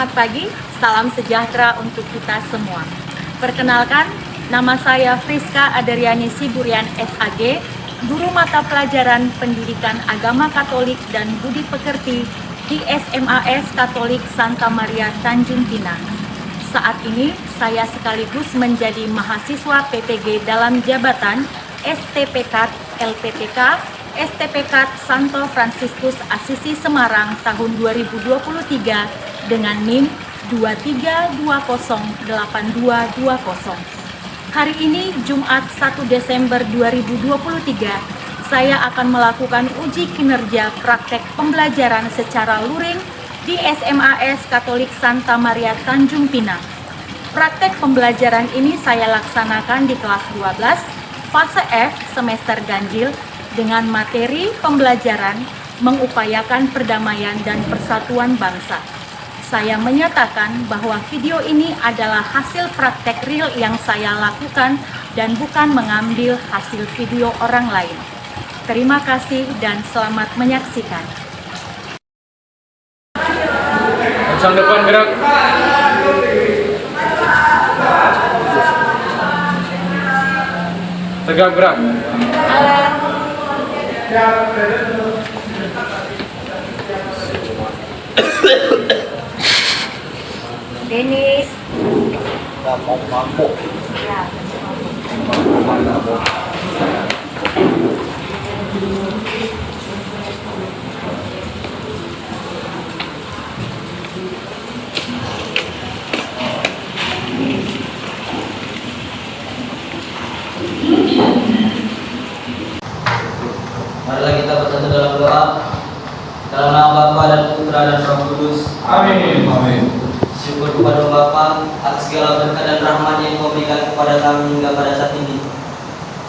Selamat pagi, salam sejahtera untuk kita semua. Perkenalkan, nama saya Friska Adriani Siburian SAG, guru mata pelajaran Pendidikan Agama Katolik dan Budi Pekerti di SMAS Katolik Santa Maria Tanjung Pinang. Saat ini saya sekaligus menjadi mahasiswa PTG dalam jabatan STPK LPTK STPK Santo Fransiskus Asisi Semarang tahun 2023 dengan NIM 23208220. Hari ini Jumat 1 Desember 2023, saya akan melakukan uji kinerja praktek pembelajaran secara luring di SMAS Katolik Santa Maria Tanjung Pinang. Praktek pembelajaran ini saya laksanakan di kelas 12, fase F semester ganjil dengan materi pembelajaran mengupayakan perdamaian dan persatuan bangsa. Saya menyatakan bahwa video ini adalah hasil praktek real yang saya lakukan dan bukan mengambil hasil video orang lain. Terima kasih dan selamat menyaksikan. Langsung depan gerak. Tegak gerak. Denis. Mampu. Ya. Marilah kita bersatu dalam doa. Dalam nama Bapa dan Putra dan Roh Kudus. Amin. Amin. Syukur kepada Bapa atas segala berkat dan rahmat yang Kau berikan kepada kami hingga pada saat ini.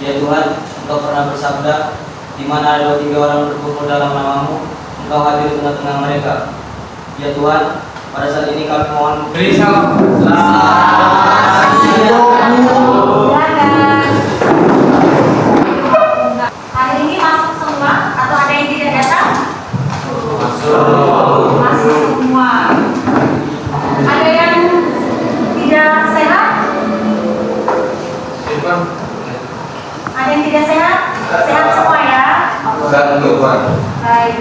Ya Tuhan, Engkau pernah bersabda, di mana ada 2-3 orang berkumpul dalam namamu, Engkau hadir di tengah-tengah mereka. Ya Tuhan, pada saat ini kami mohon Beri salam. Hari ini masuk semua atau ada yang tidak datang? masuk. Masuk semua. Ada yang tidak sehat? Ada yang tidak sehat? Sehat semua ya? Baik.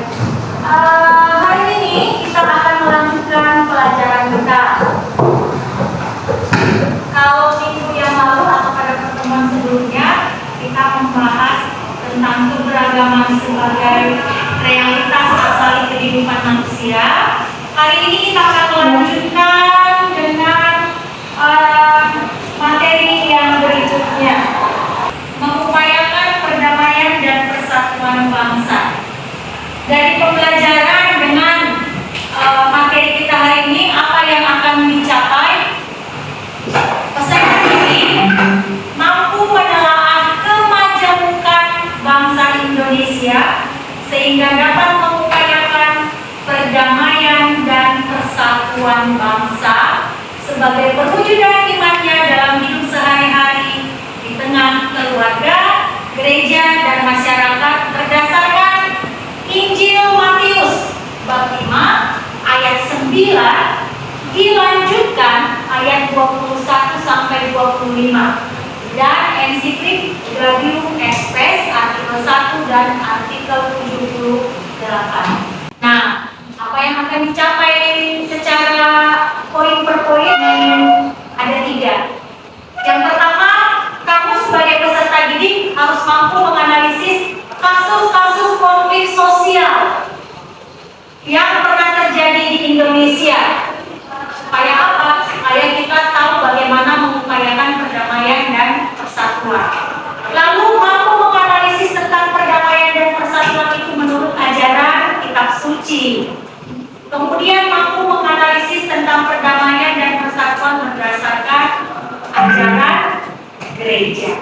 Hari ini kita akan melanjutkan pelajaran kita. Kalau minggu yang lalu atau pada pertemuan sebelumnya kita membahas tentang keberagaman sebagai realitas asal kehidupan manusia. Hari ini kita akan melanjutkan dengan materi yang berikutnya, mengupayakan perdamaian dan persatuan bangsa. Dari pembelajaran dengan materi kita hari ini, apa yang akan dicapai? Pesan ini mampu menelaah kemajemukan bangsa Indonesia sehingga dapat mengupayakan perdamaian dan persatuan bangsa sebagai perwujudan imannya dalam hidup sehari-hari di tengah keluarga, gereja, dan masyarakat berdasarkan Injil Matius bab 5 ayat 9 dilanjutkan ayat 21 sampai 25 dan ensiklik Gaudium et Spes artikel 1 dan artikel 78. Nah, apa yang akan dicapai secara poin per poin ada 3. Yang pertama, kamu sebagai peserta didik harus mampu menganalisis kasus-kasus konflik sosial yang pernah terjadi di Indonesia. Supaya apa? Supaya kita tahu bagaimana mengupayakan perdamaian dan persatuan. Lalu mampu menganalisis tentang perdamaian dan persatuan itu menurut ajaran kitab suci. Kemudian mampu menganalisis tentang perdamaian dan persatuan berdasarkan ajaran gereja.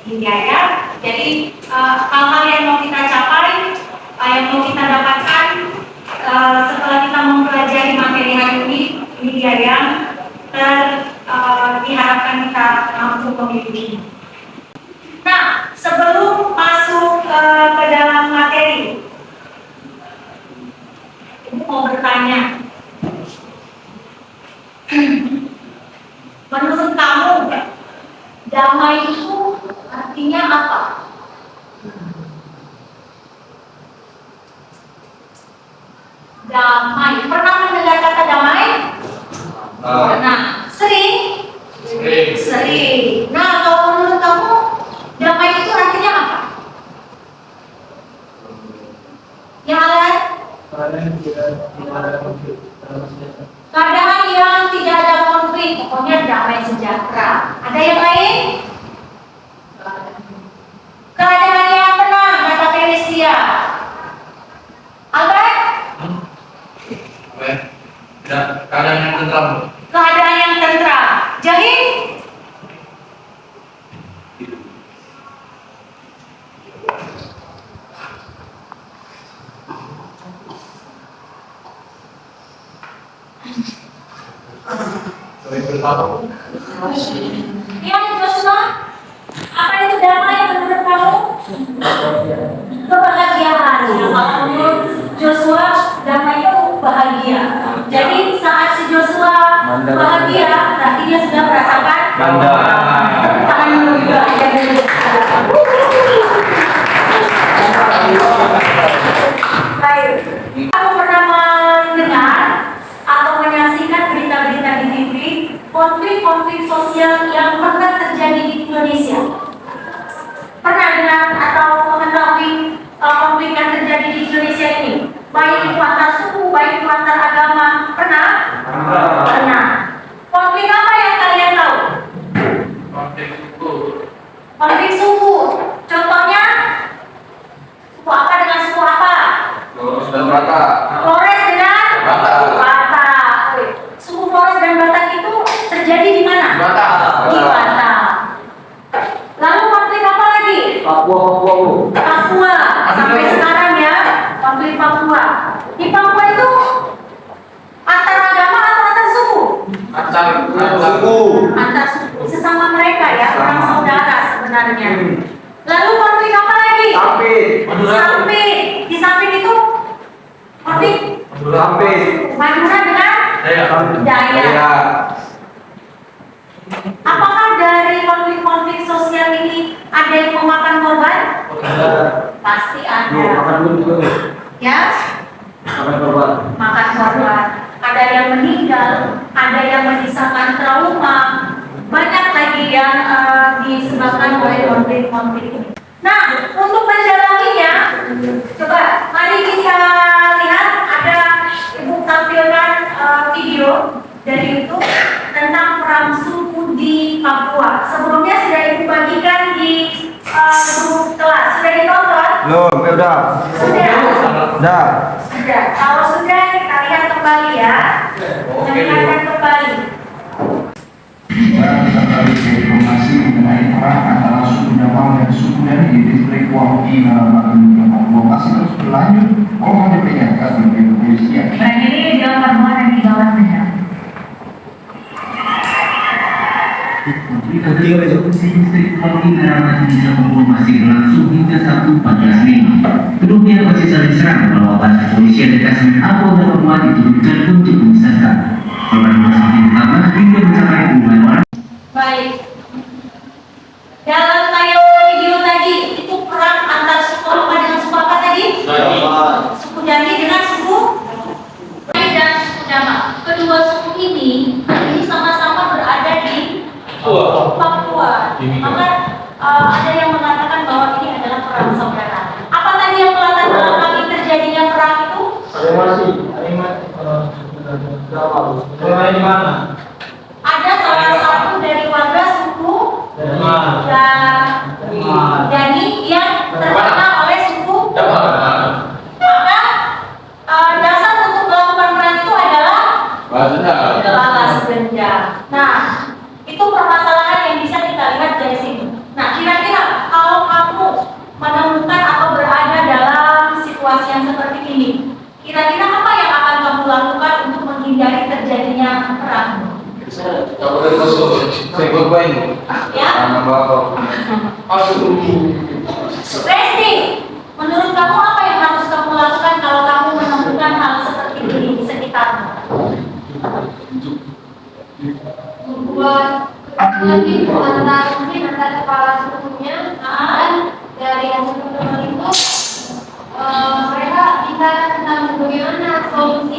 Hingga ya, jadi hal-hal yang mau kita capai, yang mau kita dapatkan setelah kita mempelajari materi hari ini dia yang diharapkan kita mampu memiliki. Nah, sebelum masuk ke dalam materi, Ibu mau bertanya, damai. Pernah mendengar kata damai? Pernah. Sering? Sering. Nah, kalau menurut kamu damai itu artinya apa? Ya, Alan? Keadaan yang tidak ada konflik, pokoknya damai sejahtera. Ada yang lain? Keadaan yang tenang, kata Teresia. Albert? Keadaan yang tentram. Keadaan yang tentram. Jahit? Ya, Joshua? Apa itu damai menurut kamu? Kebahagiaan. Ya, kalau menurut Joshua, damai itu bahagia. Jadi saat si Joshua bahagia, berarti dia sudah merasakan tangan juga. Baik. Kamu pernah mendengar atau menyaksikan berita-berita di TV konflik-konflik sosial yang pernah terjadi di Indonesia? Pernah dengar atau mengetahui konflik yang terjadi di Indonesia ini? Baik itu antar suku, baik itu antar agama. Pernah? Pernah. Konflik apa yang kalian tahu? Konflik suku. Contohnya? Suku apa dengan suku apa? Flores dengan Batak. Suku Flores dan Batak itu terjadi di mana? Di Batak. Lalu konflik apa lagi? Papua. Sampai sekarang ya, konflik Papua. Di Papua itu antar agama atau antar suku? Antar suku. Sesama mereka ya, orang saudara sebenarnya. Lalu konflik apa lagi? Samping. Di samping itu konflik Madura dengan Daya. Apakah dari konflik-konflik sosial ini ada yang memakan korban? Pasti ada. Ya? Makan korban. Ada yang meninggal, ada yang menyisakan trauma, banyak lagi yang disebabkan oleh konflik-konflik ini. Nah, untuk menjalaninya, coba mari kita lihat, ada ibu tampilkan video dari YouTube tentang perang suku di Papua. Sebelumnya sudah ibu bagikan di grup kelas. Sudah ditonton? Belum, udah. Sudah. Kalau sudah, kita lihat kembali ya. Kita lihatkan kembali. Informasi mengenai perang antara suku Davao dan suku Dani di distrik Wampi, lokasi terus berlanjut. Mohon diperingatkan oleh kepolisian. Perang ini dilakukan dan dilawan benar. Eksekusi distrik Wampi Indonesia masih berlangsung hingga Sabtu 14 Mei. Keduanya masih saling serang walau aparat kepolisian dan Kasmin Apo dan Ormat diturunkan untuk memisahkan. Korban masih ditambah hingga mencapai puluhan orang. Baik. Dalam tayangan video tadi itu perang antar suku apa dengan suku apa tadi? Suku Dani dengan suku Dani dan suku Dama. Kedua suku ini sama-sama berada di Papua. Maka ada yang mengatakan bahwa ini adalah perang saudara. Apa tadi yang melatar belakangi terjadinya perang itu? Ada salah satu dari warga suku Dani yang terkena oleh suku Dama. Maka dasar untuk melakukan perang itu adalah balas dendam. Nah, itu permasalahan yang bisa kita lihat dari sini. Nah, kira-kira kalau kamu menemukan atau berada dalam situasi yang seperti ini, kira-kira apa yang akan kamu lakukan untuk menghindari terjadinya perang? Ya? Resti, menurut kamu apa yang harus kamu lakukan kalau kamu menemukan hal seperti ini di sekitarmu? Membuat lagi antara kepala sukunya dan dari hasil teman itu mereka bisa tentang bagaimana solusi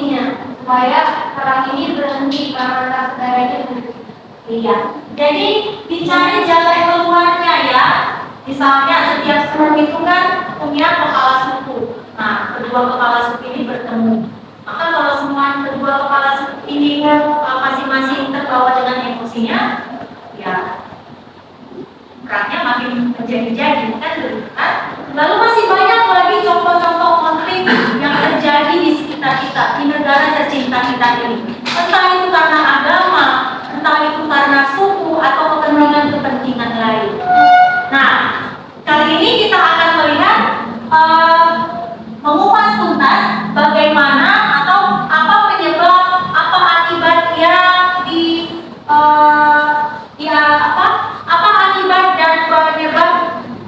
supaya perang ini berhenti karena saudaranya berhenti. Iya. Jadi dicari jalan keluarnya ya. Misalnya setiap suku itu kan punya kepala suku. Nah, kedua kepala suku ini bertemu. Maka kalau semua kedua kepala suku ini masing-masing terbawa dengan emosinya, ya perangnya makin menjadi-jadi kan begitu kan? Lalu masih banyak lagi contoh-contoh konflik yang terjadi di sekitar kita, di negara tercinta kita ini. Entah itu karena agama, entah itu karena suku atau kepentingan-kepentingan lain. Nah, kali ini kita akan melihat mengupas tuntas bagaimana atau apa penyebab, apa akibat yang apa akibat dan penyebab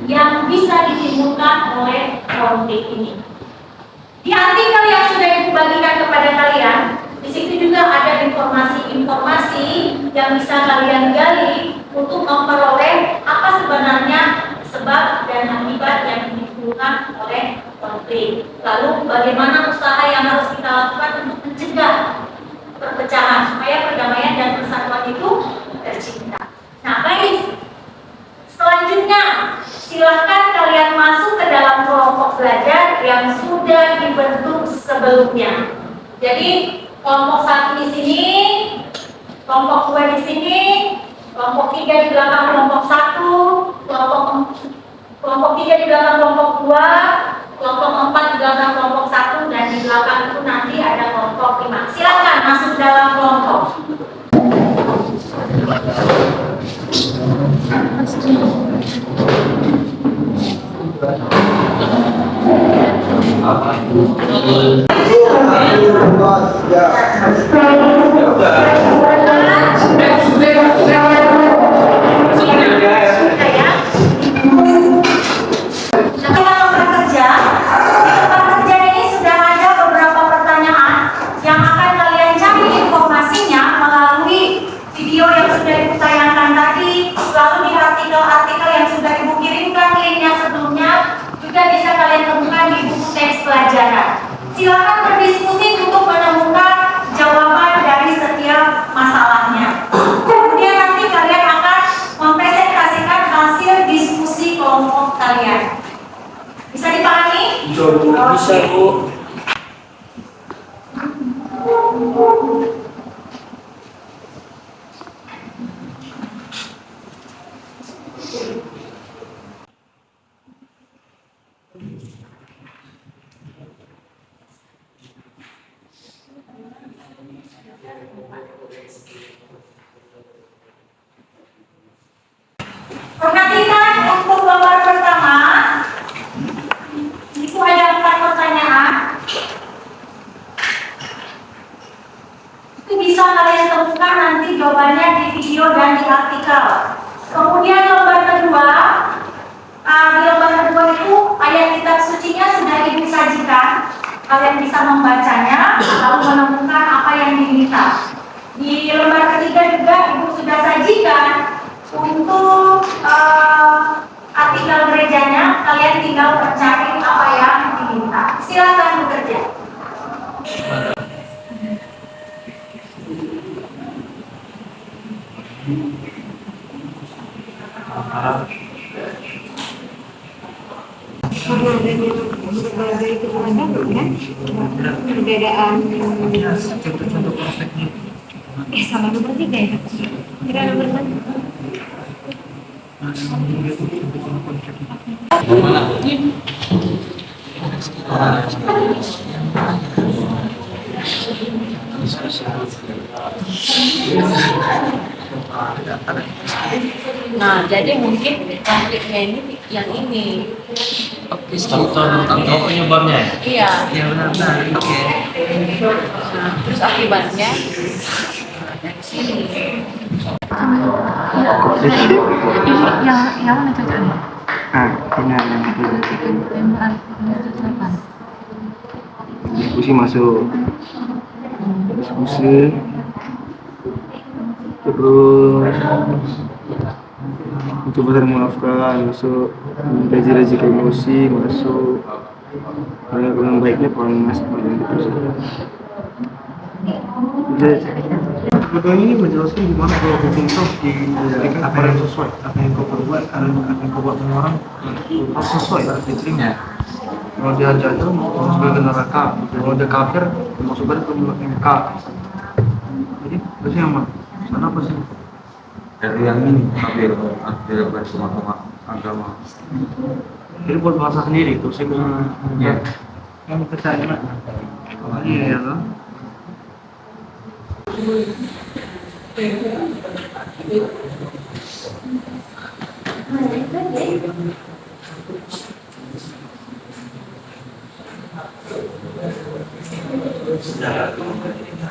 yang bisa ditimbulkan oleh konflik ini. Di artikel yang sudah Ibu bagikan kepada kalian, di situ juga ada informasi-informasi yang bisa kalian gali untuk memperoleh apa sebenarnya sebab dan akibat yang ditimbulkan oleh konflik. Lalu bagaimana usaha yang harus kita lakukan untuk mencegah perpecahan supaya perdamaian dan persatuan itu tercipta. Nah, baik. Selanjutnya, silakan kalian masuk ke dalam kelompok belajar yang sudah dibentuk sebelumnya. Jadi, kelompok 1 di sini, kelompok 2 di sini, kelompok 3 di belakang kelompok 1, kelompok 3 di belakang kelompok 2, kelompok 4 di belakang kelompok 1, dan di belakang itu nanti ada kelompok 5. Silakan masuk dalam kelompok. Silakan berdiskusi untuk menemukan jawaban dari setiap masalahnya. Kemudian nanti kalian akan mempresentasikan hasil diskusi kelompok kalian. Bisa dipahami? Bisa, Bu. Perhatikan untuk gambar pertama, itu ada 4 pertanyaan. Itu bisa kalian temukan nanti jawabannya di video dan di artikel. Kemudian gambar kedua, di lembar kedua itu ayat kitab sucinya sudah Ibu sajikan. Kalian bisa membacanya lalu menemukan apa yang diminta. Di lembar ketiga juga Ibu sudah sajikan untuk artikel gerejanya. Kalian tinggal mencari apa yang diminta. Silakan bekerja. Perbedaan sama nomor 3 ya? Kira nomor berapa? Nah, jadi mungkin konfliknya ini yang ini. Oke, tahu penyebabnya ya? Iya. Ya benar-benar. Oke. Nah, terus akibatnya dari sini. yang mana cocoknya? Ini yang Yang diskusi masuk diskusi terus mencoba saling memaafkan masuk reji-reji emosi masuk yang baiknya paling masuk itu sih. Sebetulnya ini menjelaskan gimana kalau hukum itu harus diberikan apa yang sesuai, apa yang kau perbuat, apa yang kau buat sama orang harus sesuai, harus diterima. Kalau dia jatuh, masukkan ke neraka. Kalau dia kafir, masukkan ke neraka. Jadi, itu yang mana? Sana apa sih? Dari yang ini kafir harus dilakukan semua agama. Jadi buat bahasa sendiri tuh, saya Ya. yang percaya mana? Kalau ini ya kan?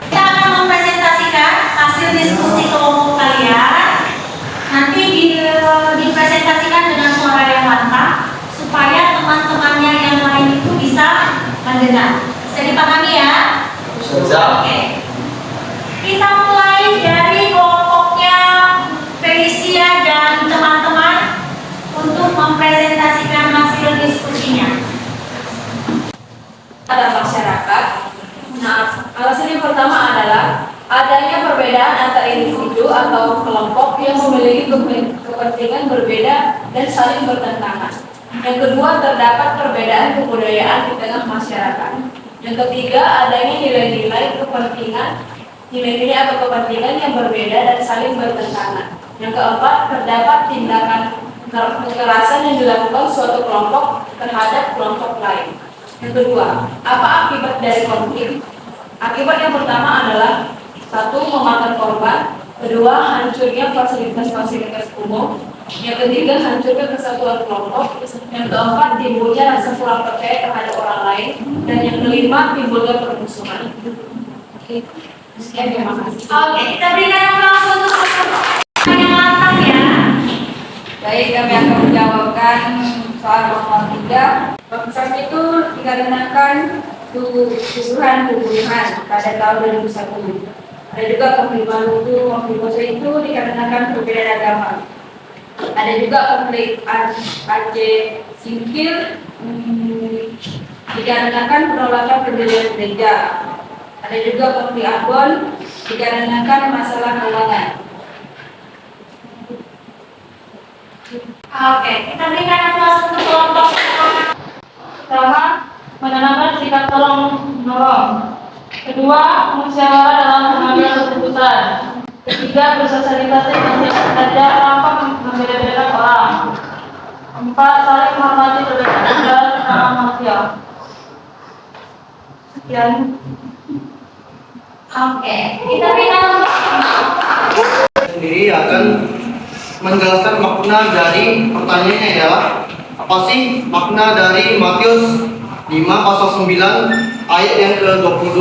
Kita akan mempresentasikan hasil diskusi kelompok kalian. Nanti dipresentasikan dengan suara yang lantang supaya teman-temannya yang lain itu bisa mendengar. Bisa dipahami ya? Oke. Kita mulai dari kelompoknya Felicia dan teman-teman untuk mempresentasikan hasil diskusinya. Pada masyarakat. Nah, alasan yang pertama adalah adanya perbedaan antara individu atau kelompok yang memiliki kepentingan berbeda dan saling bertentangan. Yang kedua, terdapat perbedaan kebudayaan di tengah masyarakat. Yang ketiga, adanya nilai-nilai atau kepentingan yang berbeda dan saling bertentangan. Yang keempat, terdapat tindakan kekerasan yang dilakukan suatu kelompok terhadap kelompok lain. Yang kedua, apa akibat dari konflik? Akibat yang pertama adalah satu, memakan korban. Kedua, hancurnya fasilitas-fasilitas umum. Yang ketiga, hancurnya kesatuan kelompok. Yang keempat, timbulnya rasa kurang percaya terhadap orang lain. Dan yang kelima, timbulnya permusuhan. Sekian, terima kasih. Oke, kita berikan aplaus untuk yang lantang ya. Baik, kami akan menjawabkan soal nomor 3. Bangsa itu dikarenakan tuduhan pembunuhan pada tahun 2001. Ada juga konflik itu dikarenakan perbedaan agama. Ada juga konflik Aceh Singkil dikarenakan penolakan pendirian gereja. Ada juga konflik Ambon dikarenakan masalah keuangan. Oke, kita berikan aplaus untuk kelompok pertama, menanamkan sikap tolong menolong. Kedua, musyawarah dalam pengambilan keputusan. Ketiga, bersosialisasi dengan siapa saja tanpa membeda-bedakan orang. Empat, saling menghormati perbedaan dalam sesama manusia. Sekian. Oke, kita berikan Sendiri akan menjelaskan makna dari pertanyaannya adalah apa sih makna dari Matius 5 pasal 9 ayat yang ke-22.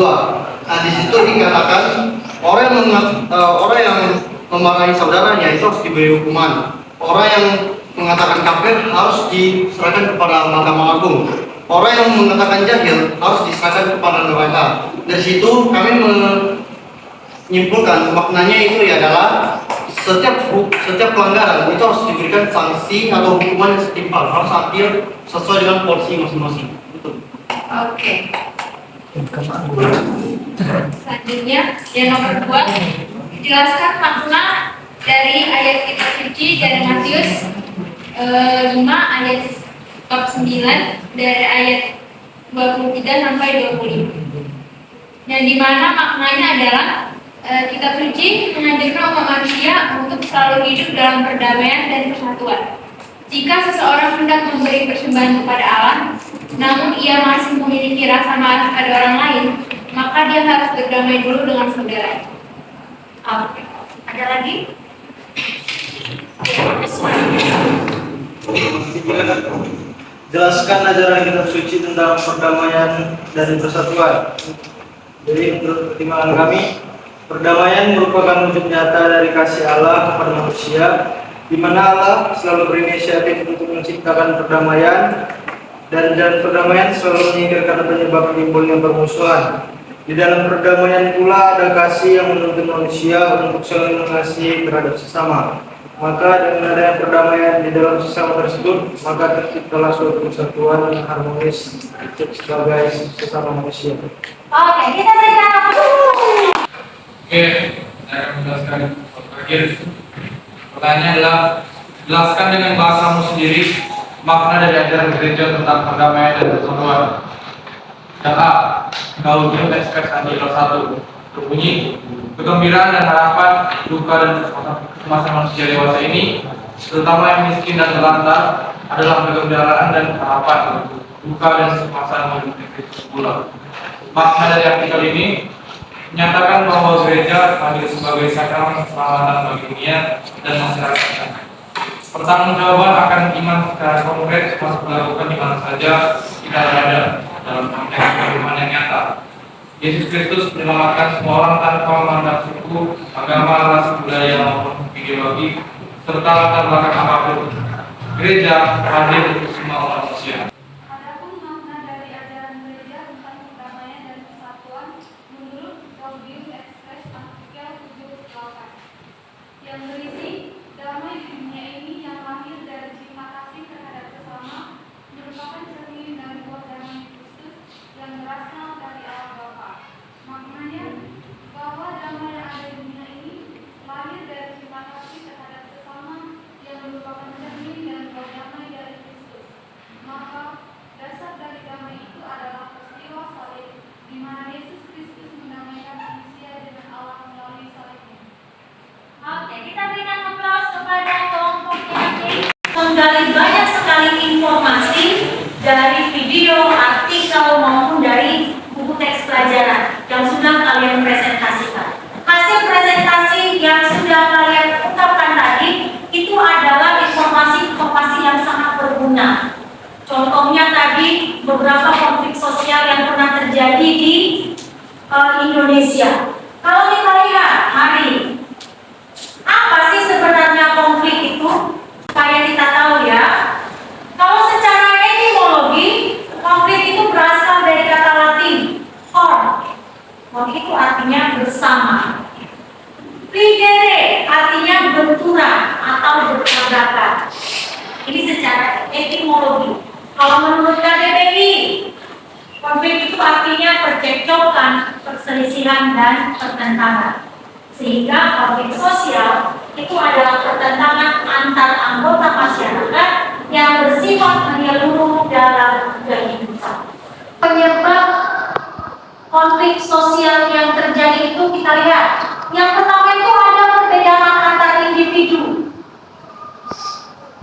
Nah, di situ dikatakan orang yang memarahi saudaranya itu harus diberi hukuman. Orang yang mengatakan kafir harus diserahkan kepada Mahkamah Agung. Orang yang mengatakan jahil harus diserahkan kepada neraka. Dari situ kami menyimpulkan maknanya itu adalah setiap pelanggaran itu harus diberikan sanksi atau hukuman yang setimpal, harus adil sesuai dengan porsi masing-masing. Oke. Selanjutnya, yang nomor 2, jelaskan makna dari ayat kitab suci dari Matius 5 ayat bab 9 dari ayat 23 sampai 25. Yang dimana maknanya adalah kitab suci mengajarkan umat manusia untuk selalu hidup dalam perdamaian dan persatuan. Jika seseorang hendak memberi persembahan kepada Allah, namun ia masih memiliki rasa marah pada orang lain, maka dia harus berdamai dulu dengan saudaranya. Oke. Ada lagi? Jelaskan ajaran kitab suci tentang perdamaian dan persatuan. Jadi menurut pertimbangan kami, perdamaian merupakan wujud nyata dari kasih Allah kepada manusia, di mana Allah selalu berinisiatif untuk menciptakan perdamaian dan perdamaian selalu menyingkirkan penyebab timbulnya permusuhan. Di dalam perdamaian pula ada kasih yang menuntun manusia untuk saling mengasihi terhadap sesama. Maka dengan adanya perdamaian di dalam sesama tersebut, maka terciptalah suatu kesatuan yang harmonis sebagai sesama manusia. Oke, kita berikan aplaus. Oke, saya akan menjelaskan terakhir. Pertanyaannya adalah, jelaskan dengan bahasamu sendiri makna dari ajaran gereja tentang perdamaian dan persatuan. Yang A, Gaudium et Spes Angelo 1 berbunyi, kegembiraan dan harapan, duka dan kecemasan manusia dewasa ini, terutama yang miskin dan terlantar, adalah kegembiraan dan harapan, duka dan kecemasan manusia Kristus pula. Makna dari artikel ini menyatakan bahwa gereja hadir sebagai sakramen keselamatan bagi dunia dan masyarakat. Pertanggungjawaban akan iman secara konkret masuk dilakukan di mana saja kita berada dalam konteks kehidupan yang nyata. Yesus Kristus menyelamatkan semua orang tanpa memandang suku, agama, ras, budaya maupun ideologi serta latar belakang apapun. Gereja hadir untuk semua manusia. Adapun makna dari ajaran gereja tentang perdamaian dan persatuan menurut Gaudium et Spes artikel 78 yang berisi damai di dunia ini yang lahir dari cinta kasih terhadap sesama merupakan cermin dari buah damai Kristus yang berasal dari Allah Bapa. Maknanya bahwa damai yang ada di dunia ini lahir dari cinta kasih terhadap sesama yang merupakan cermin dan buah damai dari Kristus. Maka dasar dari damai itu adalah peristiwa salib, di mana Yesus Kristus mendamaikan manusia dengan Allah melalui salibnya. Oke, kita berikan aplaus kepada kelompok yang menggali banyak sekali informasi dari video, artikel maupun dari buku teks pelajaran yang sudah kalian presentasikan. Hasil presentasi yang sudah kalian ungkapkan tadi itu adalah informasi-informasi yang sangat berguna. Contohnya tadi beberapa konflik sosial yang pernah terjadi di Indonesia. Kalau kita lihat, mari, apa sih sebenarnya konflik itu? Supaya kita tahu ya. Kalau secara etimologi, konflik itu berasal dari kata Latin cor. Cor itu artinya bersama. Pligere artinya benturan atau bertabrakan. Ini secara etimologi. Kalau menurut KBBI, konflik itu artinya percekcokan, perselisihan dan pertentangan. Sehingga konflik sosial itu adalah pertentangan antar anggota masyarakat yang bersifat menyeluruh dalam kehidupan. Penyebab konflik sosial yang terjadi itu kita lihat. Yang pertama itu ada perbedaan antar individu.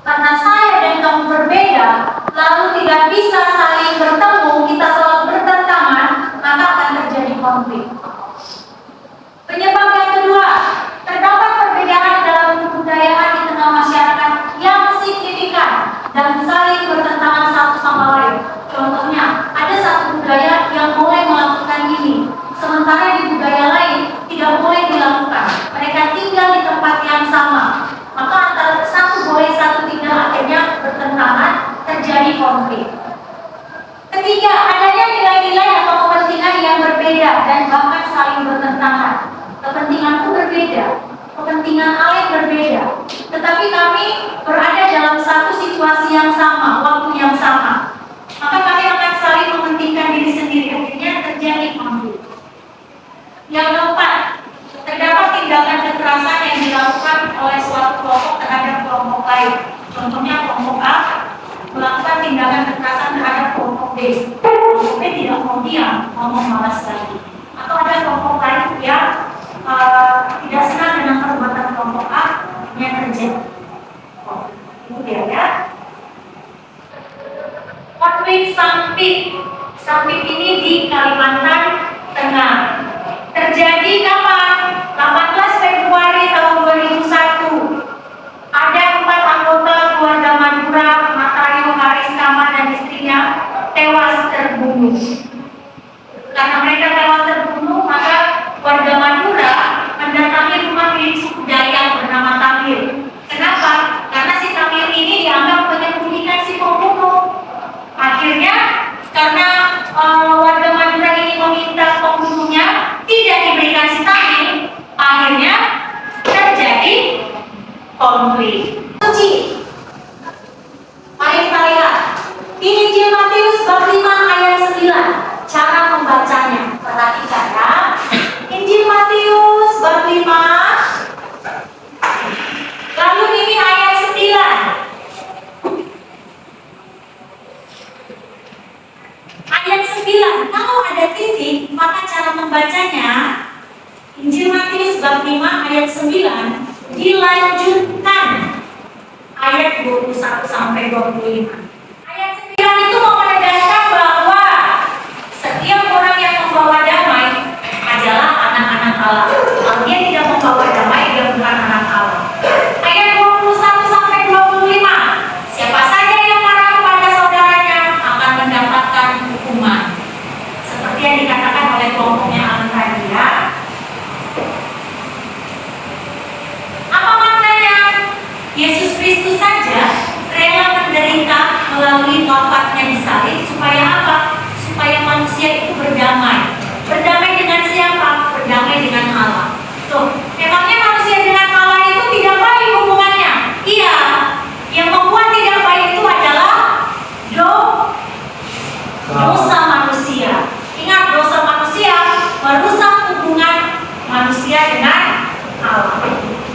Karena saya dan kamu berbeda, lalu tidak bisa saling bertemu, kita selalu bertentangan, maka akan terjadi konflik. Penyebab yang kedua, terdapat perbedaan dalam kebudayaan di tengah masyarakat yang signifikan dan saling bertentangan satu sama lain. Contohnya, ada satu budaya yang boleh melakukan ini, sementara di budaya lain tidak boleh dilakukan. Mereka tinggal di tempat yang sama, maka antara satu boleh, satu tidak, akhirnya bertentangan, terjadi konflik. Ketiga, adanya nilai-nilai atau kepentingan yang berbeda dan bahkan saling bertentangan. Kepentingan pun berbeda, kepentingan lain berbeda, tetapi kami berada dalam satu situasi yang sama, waktu yang sama. Maka kami akan saling mementingkan diri sendiri, akhirnya terjadi konflik. Yang keempat, terdapat tindakan kekerasan yang dilakukan oleh suatu kelompok terhadap kelompok lain. Contohnya kelompok A melakukan tindakan kekerasan terhadap kelompok B. Kelompok B tidak mau diam, ngomong malas lagi. Atau ada kelompok lain yang tidak senang dengan perbuatan kelompok A yang terjadi. Itu dia ya. Konflik Sampit. Sampit ini di Kalimantan Tengah. Terjadi kapan? 18 Februari tahun 2001. Ada 4 anggota keluarga Madura, Matayo, Haris, Kama, dan istrinya tewas terbunuh. Karena mereka tewas terbunuh, maka warga Madura mendatangi rumah milik suku Dayak bernama Tamil. Kenapa? Karena si Tamil ini dianggap menyembunyikan si pembunuh. Akhirnya, karena warga Madura ini meminta pembunuhnya tidak diberikan si Tamil, akhirnya terjadi konflik. Suci. Mari kita lihat. Ini Injil Matius bab 5 ayat 9. Cara membacanya. Perhatikan ya. Injil Matius 9, kalau ada titik, maka cara membacanya Injil Matius bab 5 ayat 9 dilanjutkan ayat 21 sampai 25. Ayat 9 itu mau menegaskan bahwa setiap orang yang membawa damai adalah anak-anak Allah. Kalau dia tidak membawa damai, dia bukan anak Allah. Ayat 21 sampai 25. Siapa saja yang marah kepada saudaranya akan mendapatkan hukuman. Seperti yang dikatakan oleh kelompoknya Alan tadi ya. Apa maknanya? Yesus Kristus saja rela menderita melalui wafatnya di salib supaya apa? Supaya manusia itu berdamai. Berdamai dengan siapa? Berdamai dengan Allah. Tuh, memangnya manusia dengan Allah itu tidak baik hubungannya? Iya. Yang membuat tidak baik itu adalah dosa manusia. Ingat, dosa manusia merusak hubungan manusia dengan Allah.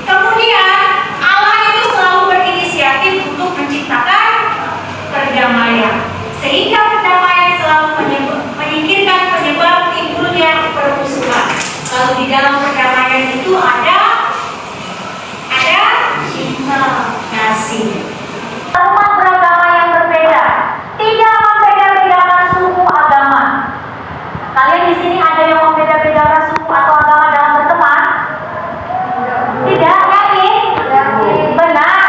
Kemudian Allah itu selalu berinisiatif untuk menciptakan perdamaian, sehingga perdamaian selalu menyingkirkan penyebab timbulnya permusuhan. Lalu di dalam perdamaian itu ada kasih. Umat beragama yang berbeda tidak membeda-bedakan suku agama. Kalian di sini ada yang membeda-bedakan suku atau agama dalam berteman? Tidak, yakin? Benar.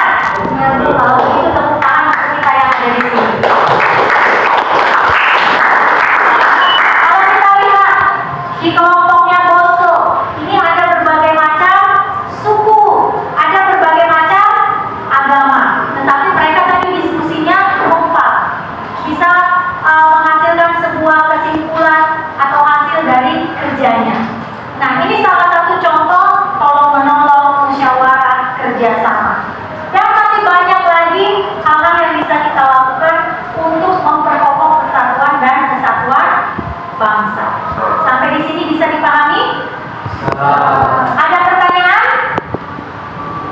Kalau itu tepuk tangan untuk kita yang ada di sini. Kalau kita lihat di kelompoknya Boso, ini ada berbagai macam suku, ada berbagai macam agama. Tetapi mereka tadi diskusinya kompak, bisa menghasilkan sebuah kesimpulan atau hasil dari kerjanya. Nah, ini salah satu contoh tolong menolong musyawarah kerjasama. Dan masih banyak lagi hal-hal yang bisa kita lakukan untuk memperkokoh persatuan dan kesatuan bangsa. Sampai di sini bisa dipahami? Ada pertanyaan?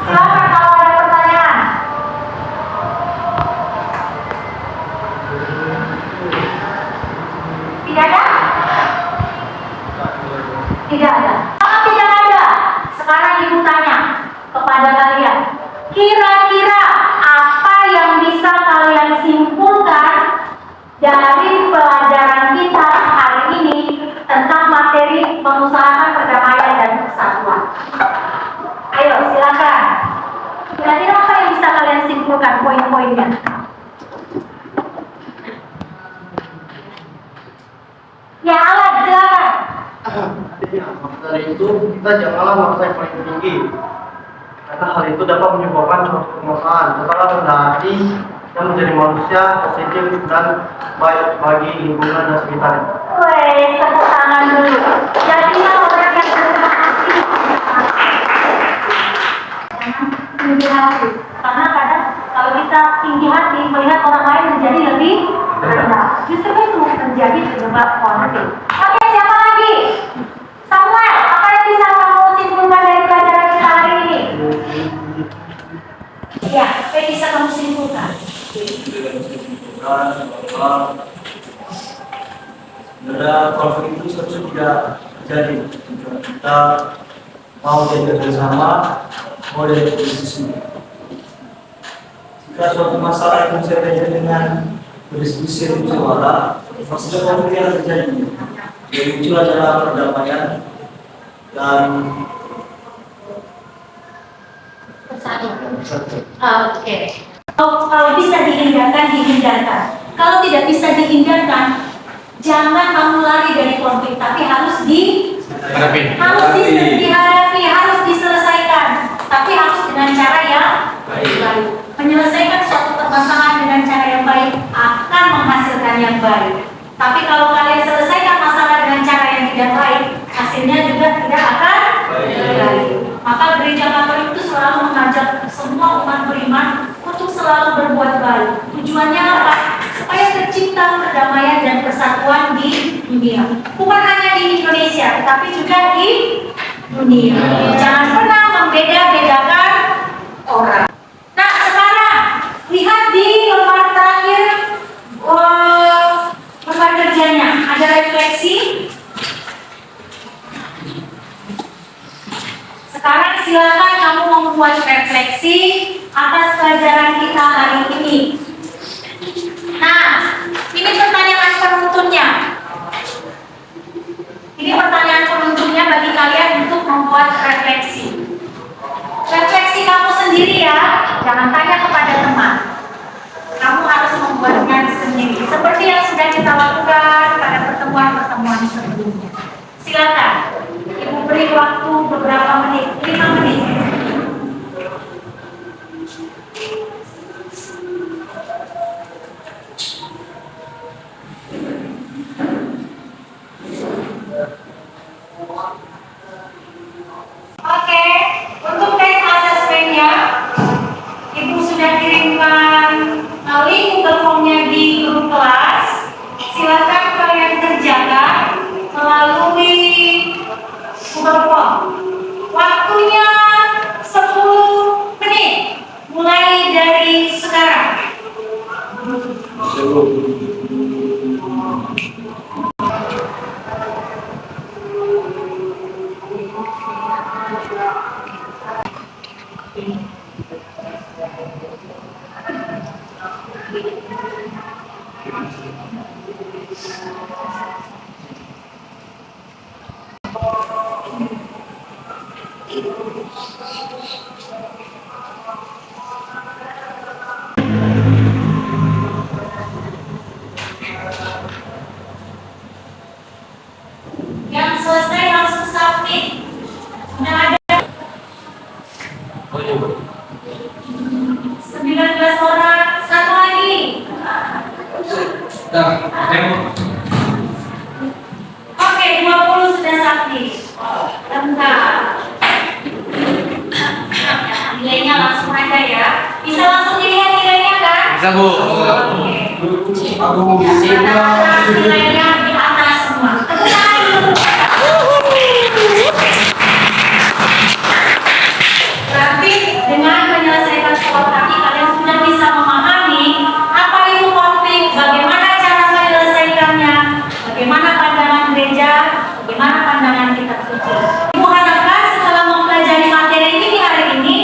Silakan kalau ada pertanyaan. Tidak ada? Tidak ada. Kalau tidak ada, sekarang ibu tanya kepada kalian, kira-kira apa yang bisa kalian simpulkan dari pelajaran kita hari ini tentang materi pengusahaan perdamaian dan persatuan? Ayo silakan. Kira-kira apa yang bisa kalian simpulkan poin-poinnya? Ya Alan, silakan. Dari itu kita janganlah maksa yang paling tinggi, karena hal itu dapat menyebabkan suatu permasalahan. Tetaplah rendah hati yang menjadi manusia positif dan baik bagi lingkungan dan sekitarnya. Weh, tepuk tangan dulu. Jadilah orang yang berterima kasih. Tinggi hati. Karena kadang kalau kita tinggi hati melihat orang lain menjadi lebih rendah. Justru itu menjadi penyebab konflik. Oke, siapa lagi? Samuel, apa yang bisa kamu simpulkan dari pelajaran kita hari ini? Ya, apa yang bisa kamu simpulkan? Sebenarnya konflik itu seharusnya tidak terjadi jika kita mau diajak bersama, mau diajak berdiskusi. Jika suatu masalah yang bisa diajak dengan berdiskusi dan musyawarah, maksudnya konflik yang terjadi. Jadi muncul adalah perdamaian dan Oke. Kalau bisa dihindarkan, dihindarkan. Kalau tidak bisa dihindarkan, jangan kamu lari dari konflik, tapi harus dihadapi, harus diselesaikan. Tapi harus dengan cara yang baik. Menyelesaikan suatu permasalahan dengan cara yang baik akan menghasilkan yang baik. Tapi kalau kalian selesaikan masalah dengan cara yang tidak baik, hasilnya juga tidak akan baik. Maka gereja Katolik itu selalu mengajak semua umat beriman untuk selalu berbuat baik. Tujuannya apa? Supaya tercipta perdamaian dan persatuan di dunia. Bukan hanya di Indonesia, tetapi juga di dunia. Jangan pernah membeda-bedakan orang. Nah, sekarang lihat di lembar terakhir lembar kerjanya. Ada refleksi? Sekarang silakan kamu membuat refleksi atas pelajaran kita hari ini. Nah, ini pertanyaan penuntunnya. Ini pertanyaan penuntunnya bagi kalian untuk membuat refleksi. Refleksi kamu sendiri ya, jangan tanya kepada teman. Kamu harus membuatnya sendiri, seperti yang sudah kita lakukan pada pertemuan-pertemuan sebelumnya. Silakan, Ibu beri waktu beberapa menit, 5 menit. Oke, untuk tes asesmennya, Ibu sudah kirimkan link Google Form-nya di grup kelas. Silakan kalian kerjakan melalui Google Form. Waktunya 10 menit, mulai dari sekarang. Yang selesai langsung submit. Sudah ada 19 orang. Satu lagi. Oke, 20 sudah submit. Bentar. Nilainya langsung ada ya. Bisa langsung dilihat nilainya kan? Bisa, Bu. Rata-rata nilainya di atas semua. Tepuk tangan dulu. Berarti dengan menyelesaikan soal tadi kalian sudah bisa memahami apa itu konflik, bagaimana cara menyelesaikannya, bagaimana pandangan gereja, bagaimana pandangan kitab suci. Ibu harapkan setelah mempelajari materi ini di hari ini,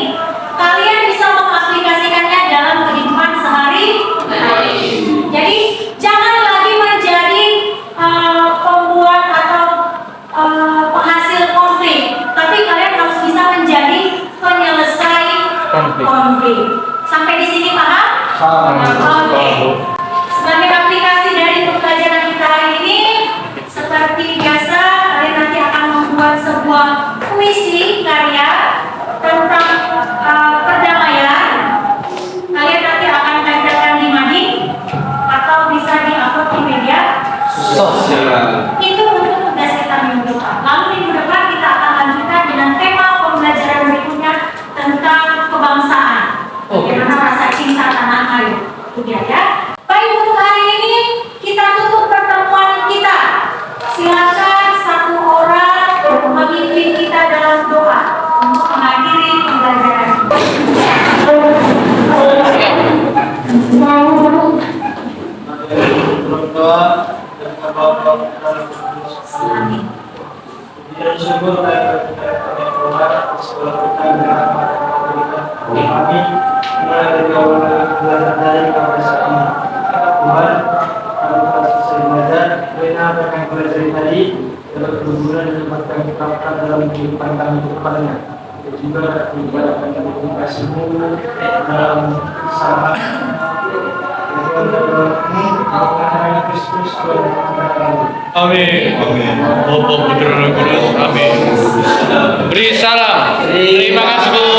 kalian bisa mengaplikasikannya dalam kehidupan sehari-hari. Jadi jangan lagi menjadi pembuat atau penghasil konflik, tapi kalian harus bisa menjadi penyelesai konflik. Sampai di sini paham? Oke. Sebagai aplikasi dari pembelajaran kita hari ini, seperti biasa, kalian nanti akan membuat sebuah puisi karya tentang perdamaian. Kalian nanti akan tempelkan di mading atau bisa di-upload di media sosial. Itu untuk tugas kita minggu depan. Lalu minggu depan kita akan lanjutkan dengan tema pembelajaran berikutnya tentang kebangsaan. Bagaimana rasa cinta tanah air. Itu dia ya. Baik, untuk hari ini kita tutup pertemuan kita. Silakan satu orang memimpin kita dalam doa untuk mengakhiri pembelajaran. Berdoa dan Bapa dan Amin. Puji syukur kepada Tuhan sekolah kita dengan kami mulai dari awal belajar dari sampai saat ini. Tuhan, kami telah selesai belajar. Berikan apa yang pelajari tadi dalam kebenaran dan dapat kami terapkan dalam kehidupan kami ke depannya. Dan juga ibadah kami kasih-Mu dalam saat Amin. Bapa, Putra, dan Roh Kudus. Amin. Beri salam. Terima kasih, Bu.